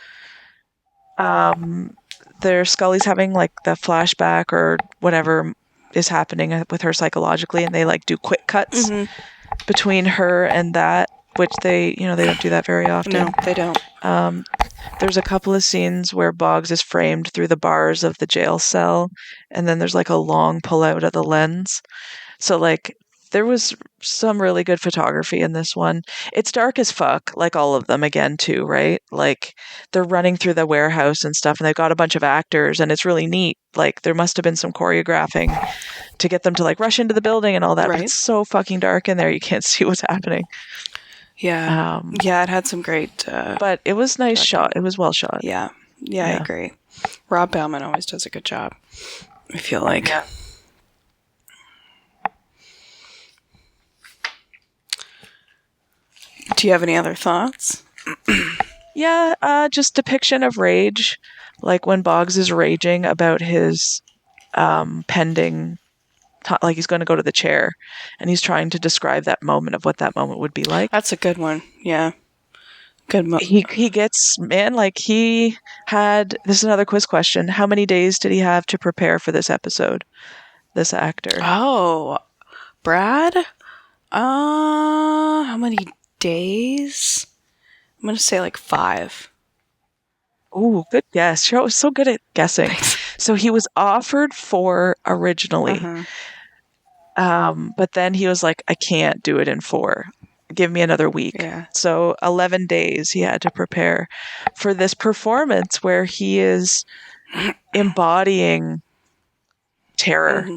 Speaker 3: Scully's having like the flashback or whatever is happening with her psychologically, and they like do quick cuts between her and that, which they don't do that very often.
Speaker 2: No, they don't.
Speaker 3: There's a couple of scenes where Boggs is framed through the bars of the jail cell, and then there's like a long pull out of the lens. So like there was some really good photography in this one. It's dark as fuck, like all of them again too, right? Like they're running through the warehouse and stuff, and they've got a bunch of actors, and it's really neat. Like there must have been some choreographing to get them to like rush into the building and all that. Right. But it's so fucking dark in there, you can't see what's happening.
Speaker 2: Yeah. It had some great...
Speaker 3: but it was nice shot. It was well shot.
Speaker 2: Yeah, I agree. Rob Bauman always does a good job, I feel like. Yeah. Do you have any other thoughts?
Speaker 3: Yeah, just depiction of rage, like when Boggs is raging about his pending, like he's going to go to the chair, and he's trying to describe that moment of what that moment would be like.
Speaker 2: That's a good one. Yeah. Good
Speaker 3: He gets, man, like he had, this is another quiz question. How many days did he have to prepare for this episode? This actor.
Speaker 2: Oh, Brad? How many days? I'm going to say like 5.
Speaker 3: Ooh, good guess. You're always so good at guessing.
Speaker 2: Thanks.
Speaker 3: So he was offered 4 originally. But then he was like, I can't do it in 4. Give me another week.
Speaker 2: Yeah.
Speaker 3: So 11 days he had to prepare for this performance where he is embodying terror,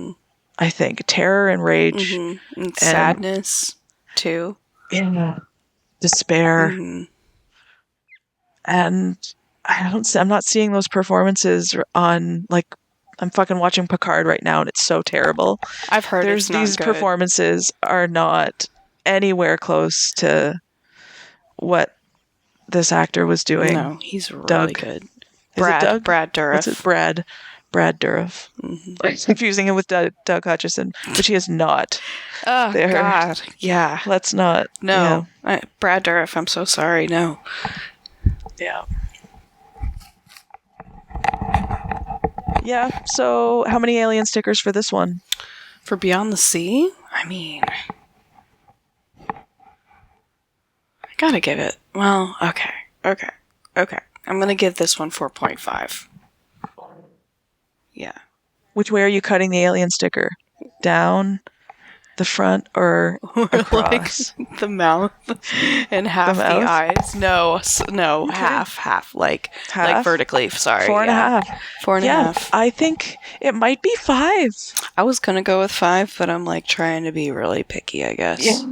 Speaker 3: I think. Terror and rage.
Speaker 2: And sadness, too.
Speaker 3: Yeah. Despair. And I'm not seeing those performances on, like, I'm fucking watching Picard right now and it's so terrible.
Speaker 2: I've heard it's not
Speaker 3: these
Speaker 2: good.
Speaker 3: performances are not anywhere close to what this actor was doing.
Speaker 2: No, he's really
Speaker 3: Doug.
Speaker 2: good.
Speaker 3: Is it Doug?
Speaker 2: Brad Dourif.
Speaker 3: What's it? Brad Dourif. I'm confusing him with Doug Hutchison, which he is not.
Speaker 2: Oh,
Speaker 3: there.
Speaker 2: God. Yeah.
Speaker 3: Let's not.
Speaker 2: No. Brad Dourif, I'm so sorry. No.
Speaker 3: Yeah. Yeah, so how many alien stickers for this one?
Speaker 2: For Beyond the Sea? I mean, I gotta give it. Well, okay. I'm gonna give this one 4.5. Yeah.
Speaker 3: Which way are you cutting the alien sticker? Down the front or across?
Speaker 2: Like the mouth and half the eyes. No, okay. half. Like vertically. Sorry.
Speaker 3: 4.5.
Speaker 2: 4.5.
Speaker 3: I think it might be 5.
Speaker 2: I was gonna go with 5, but I'm like trying to be really picky, I guess.
Speaker 3: Yeah.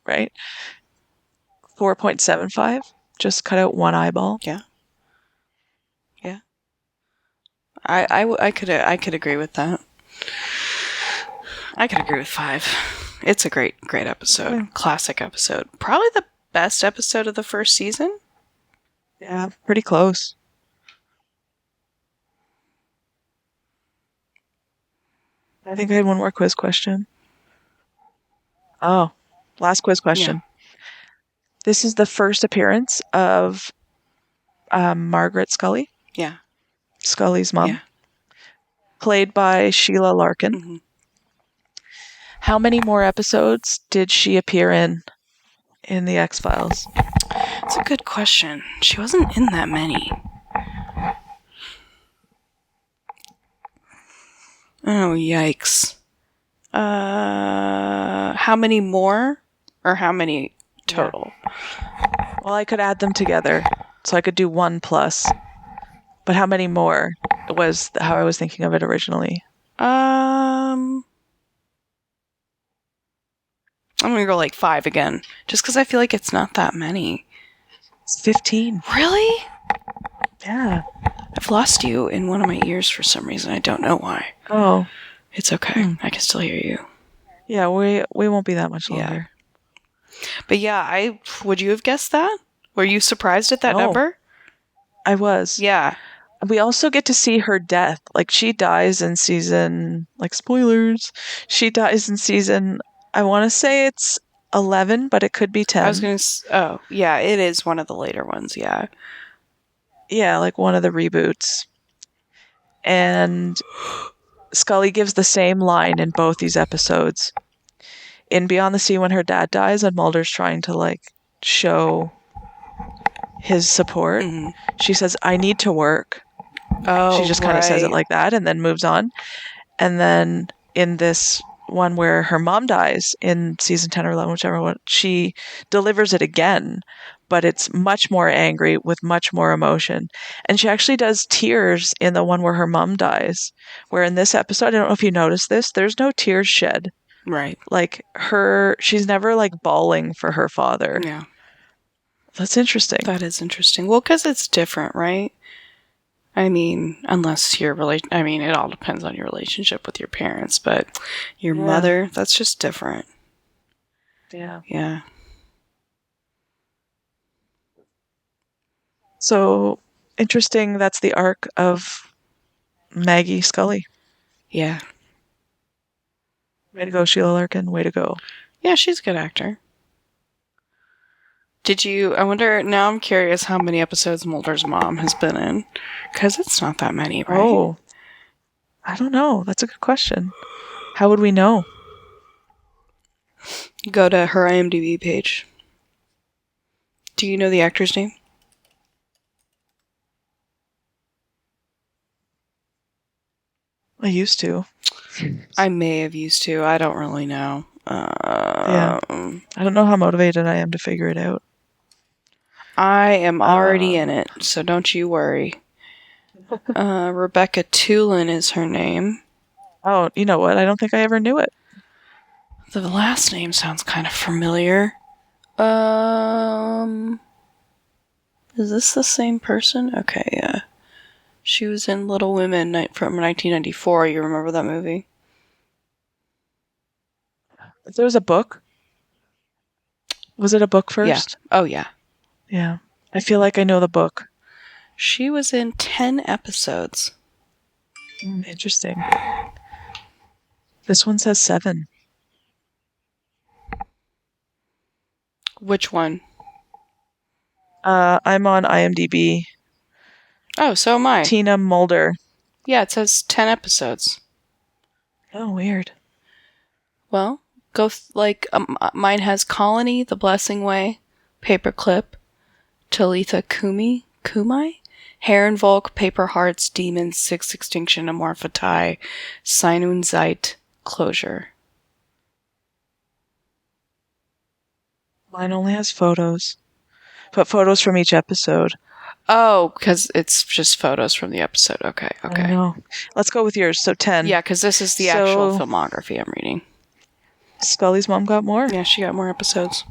Speaker 3: Right. 4.75. Just cut out one eyeball.
Speaker 2: Yeah. I could agree with that. I could agree with 5. It's a great episode. Yeah. Classic episode. Probably the best episode of the first season.
Speaker 3: Yeah, pretty close. I think I had one more quiz question. Oh, last quiz question. Yeah. This is the first appearance of Margaret Scully.
Speaker 2: Yeah.
Speaker 3: Scully's mom. Yeah. Played by Sheila Larkin. How many more episodes did she appear in the X-Files?
Speaker 2: That's a good question. She wasn't in that many. Oh, yikes. How many more? Or how many total?
Speaker 3: Yeah. Well, I could add them together. So I could do 1 plus. But how many more was how I was thinking of it originally?
Speaker 2: I'm going to go like 5 again. Just because I feel like it's not that many.
Speaker 3: It's 15.
Speaker 2: Really?
Speaker 3: Yeah.
Speaker 2: I've lost you in one of my ears for some reason. I don't know why.
Speaker 3: Oh.
Speaker 2: It's okay. I can still hear you.
Speaker 3: Yeah, we won't be that much longer.
Speaker 2: Yeah. But yeah, would you have guessed that? Were you surprised at that number?
Speaker 3: I was.
Speaker 2: Yeah.
Speaker 3: We also get to see her death. Like, she dies in season, like, spoilers. She dies in season, I want to say it's 11, but it could be 10.
Speaker 2: I was going to, yeah, it is one of the later ones, yeah.
Speaker 3: Yeah, like one of the reboots. And Scully gives the same line in both these episodes. In Beyond the Sea, when her dad dies and Mulder's trying to, like, show his support, she says, I need to work.
Speaker 2: Oh,
Speaker 3: she just kind of says it like that and then moves on. And then in this one where her mom dies in season 10 or 11, whichever one, she delivers it again, but it's much more angry with much more emotion. And she actually does tears in the one where her mom dies, where in this episode, I don't know if you noticed this, there's no tears shed.
Speaker 2: Right.
Speaker 3: Like she's never like bawling for her father.
Speaker 2: Yeah.
Speaker 3: That's interesting.
Speaker 2: That is interesting. Well, because it's different, right? I mean, unless it all depends on your relationship with your parents, but your mother, that's just different.
Speaker 3: Yeah.
Speaker 2: Yeah.
Speaker 3: So interesting. That's the arc of Maggie Scully.
Speaker 2: Yeah.
Speaker 3: Way to go, Sheila Larkin. Way to go.
Speaker 2: Yeah, she's a good actor. I wonder, now I'm curious how many episodes Mulder's mom has been in. Because it's not that many, right?
Speaker 3: Oh, I don't know. That's a good question. How would we know?
Speaker 2: Go to her IMDb page. Do you know the actor's name?
Speaker 3: I used to.
Speaker 2: I may have used to. I don't really know.
Speaker 3: Yeah. I don't know how motivated I am to figure it out.
Speaker 2: I am already in it, so don't you worry. Rebecca Tulin is her name.
Speaker 3: Oh, you know what? I don't think I ever knew it.
Speaker 2: The last name sounds kind of familiar. Is this the same person? Okay, yeah. She was in Little Women from 1994. You remember that movie?
Speaker 3: There was a book. Was it a book first?
Speaker 2: Yeah. Oh, yeah.
Speaker 3: Yeah. I feel like I know the book.
Speaker 2: She was in 10 episodes.
Speaker 3: Interesting. This one says 7.
Speaker 2: Which one?
Speaker 3: I'm on IMDb.
Speaker 2: Oh, so am I.
Speaker 3: Tina Mulder.
Speaker 2: Yeah, it says 10 episodes.
Speaker 3: Oh, weird.
Speaker 2: Well, mine has Colony, The Blessing Way, Paperclip, Talitha Kumai, Heron Volk, Paper Hearts, Demons, Sixth Extinction, Amorphatai, Sinun Zeit, Closure.
Speaker 3: Mine only has photos. But photos from each episode.
Speaker 2: Oh, because it's just photos from the episode. Okay.
Speaker 3: I know. Let's go with yours. So 10.
Speaker 2: Yeah, because this is the actual filmography I'm reading.
Speaker 3: Scully's mom got more?
Speaker 2: Yeah, she got more episodes.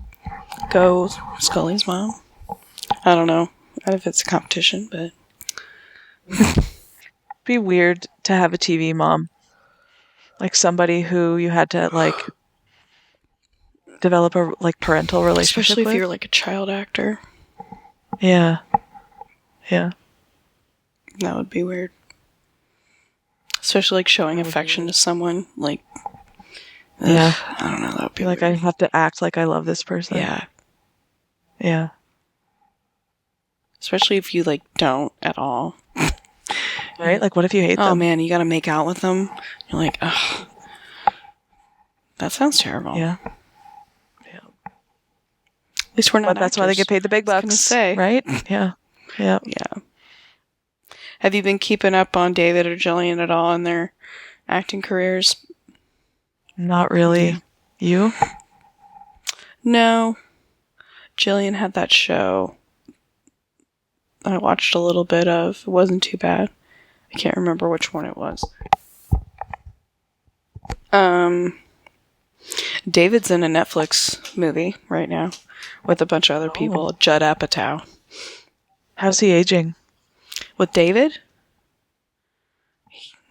Speaker 2: Go Scully's mom. I don't know if it's a competition, but...
Speaker 3: It'd be weird to have a TV mom. Like somebody who you had to, develop a, parental relationship
Speaker 2: Especially
Speaker 3: with.
Speaker 2: if you're, a child actor.
Speaker 3: Yeah. Yeah.
Speaker 2: That would be weird. Especially, showing affection to someone,
Speaker 3: yeah.
Speaker 2: I don't know, that would be
Speaker 3: weird.
Speaker 2: I
Speaker 3: have to act like I love this person.
Speaker 2: Yeah.
Speaker 3: Yeah.
Speaker 2: Especially if you, don't at all.
Speaker 3: Right? What if you hate them?
Speaker 2: Oh, man, you gotta make out with them. You're like, ugh. That sounds terrible.
Speaker 3: Yeah.
Speaker 2: At least we're not
Speaker 3: But that's why they get paid the big bucks.
Speaker 2: Say.
Speaker 3: Right? Yeah. Yeah.
Speaker 2: Yeah. Have you been keeping up on David or Gillian at all in their acting careers?
Speaker 3: Not really.
Speaker 2: Yeah.
Speaker 3: You?
Speaker 2: No. Gillian had that show I watched a little bit of. It wasn't too bad. I can't remember which one it was. David's in a Netflix movie right now with a bunch of other people. Judd Apatow.
Speaker 3: How's he aging?
Speaker 2: With David?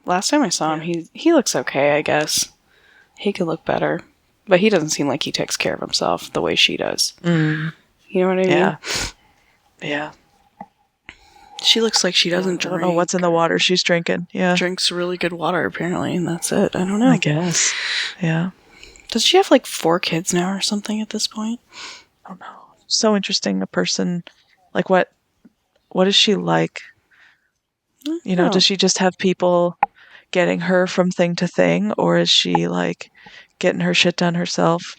Speaker 2: Last time I saw him, he looks okay, I guess. He could look better. But he doesn't seem like he takes care of himself the way she does.
Speaker 3: Mm.
Speaker 2: You know what I mean?
Speaker 3: Yeah. Yeah.
Speaker 2: She looks like she doesn't drink.
Speaker 3: I don't know what's in the water she's drinking. Yeah.
Speaker 2: Drinks really good water, apparently, and that's it. I don't know.
Speaker 3: I guess. Yeah.
Speaker 2: Does she have 4 kids now or something at this point?
Speaker 3: I don't know. So interesting, a person. What is she like? You know, does she just have people getting her from thing to thing, or is she getting her shit done herself?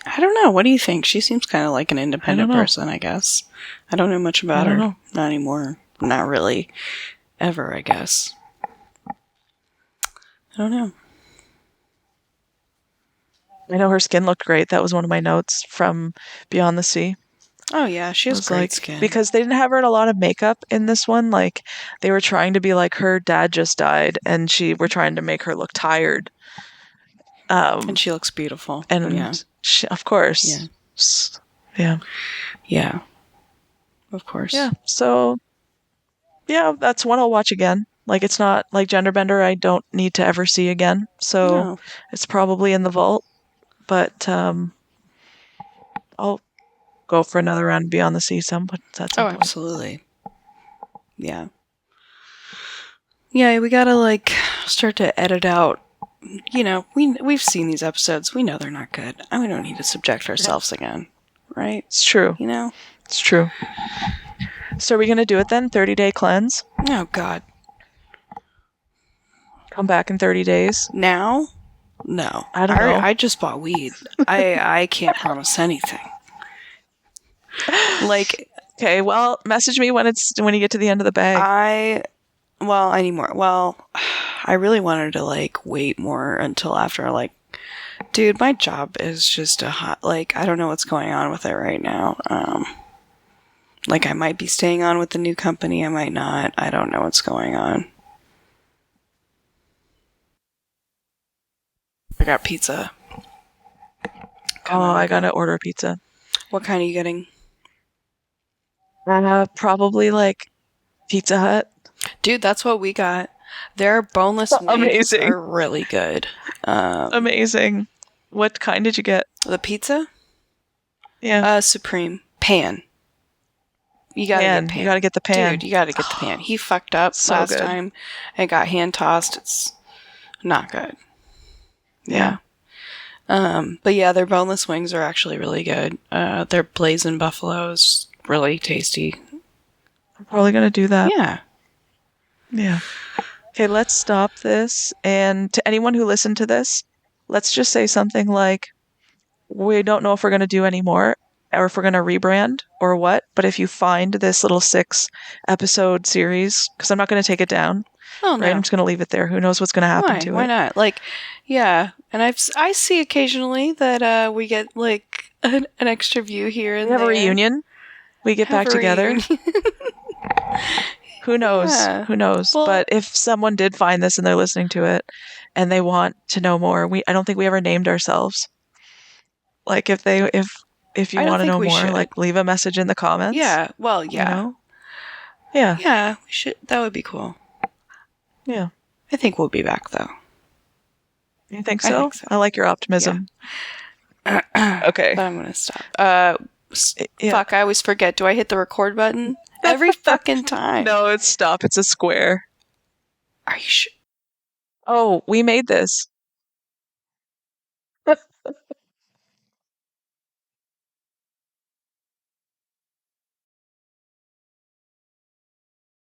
Speaker 2: I don't know. What do you think? She seems kind of like an independent person, I guess. I don't know much about her. Not anymore. Not really. Ever, I guess. I don't know.
Speaker 3: I know her skin looked great. That was one of my notes from Beyond the Sea.
Speaker 2: Oh, yeah. She has great skin.
Speaker 3: Because they didn't have her in a lot of makeup in this one. They were trying to be like her dad just died, and were trying to make her look tired.
Speaker 2: And she looks beautiful.
Speaker 3: And she, of course. Yeah.
Speaker 2: Yeah. Of course.
Speaker 3: Yeah. So, yeah, that's one I'll watch again. It's not like Genderbender I don't need to ever see again. So It's probably in the vault. But I'll go for another round Beyond the Sea at some
Speaker 2: Oh,
Speaker 3: point.
Speaker 2: absolutely. Yeah. Yeah, we gotta, like, start to edit out. You know, we've seen these episodes. We know they're not good. And we don't need to subject ourselves again. Right?
Speaker 3: It's true.
Speaker 2: You know?
Speaker 3: It's true. So are we going to do it then? 30-day cleanse?
Speaker 2: Oh, God.
Speaker 3: Come back in 30 days?
Speaker 2: Now? No.
Speaker 3: I don't know.
Speaker 2: I just bought weed. I can't promise anything. Like...
Speaker 3: Okay, well, message me when you get to the end of the bag.
Speaker 2: I need more. Well, I really wanted to, like, wait more until after, like... Dude, my job is just a hot... Like, I don't know what's going on with it right now. Like, I might be staying on with the new company. I might not. I don't know what's going on. I got pizza.
Speaker 3: I gotta order pizza.
Speaker 2: What kind are you getting?
Speaker 3: Probably, like, Pizza Hut.
Speaker 2: Dude, that's what we got. Their boneless wings
Speaker 3: Amazing.
Speaker 2: are really good.
Speaker 3: Amazing. What kind did you get?
Speaker 2: The pizza?
Speaker 3: Yeah.
Speaker 2: Supreme. Pan. You gotta get pan.
Speaker 3: You gotta get the pan.
Speaker 2: Dude, you gotta get the pan. He fucked up last time and got hand tossed. It's not good. Yeah. But yeah, their boneless wings are actually really good. Their blazing buffaloes really tasty.
Speaker 3: I'm probably gonna do that.
Speaker 2: Yeah.
Speaker 3: Yeah. Okay, let's stop this. And to anyone who listened to this, let's just say something like, we don't know if we're going to do any more or if we're going to rebrand or what. But if you find this little 6-episode series, because I'm not going to take it down.
Speaker 2: Oh, no.
Speaker 3: Right? I'm just going to leave it there. Who knows what's going to happen to it?
Speaker 2: Why not? Like, yeah. And I see occasionally that we get, like, an extra view here and there.
Speaker 3: We have a reunion. We get back together. Who knows?
Speaker 2: Yeah.
Speaker 3: Who knows?
Speaker 2: Well,
Speaker 3: but if someone did find this and they're listening to it and they want to know more, I don't think we ever named ourselves. Like if you want to know more, like leave a message in the comments.
Speaker 2: Yeah. Well, yeah.
Speaker 3: You know? Yeah.
Speaker 2: Yeah, we should. That would be cool.
Speaker 3: Yeah.
Speaker 2: I think we'll be back though.
Speaker 3: You think so?
Speaker 2: I think so.
Speaker 3: I like your optimism.
Speaker 2: Yeah.
Speaker 3: Okay.
Speaker 2: But I'm gonna stop. Fuck, I always forget. Do I hit the record button? Every fucking time.
Speaker 3: No, it's stop. It's a square.
Speaker 2: Are you sure?
Speaker 3: Oh, we made this.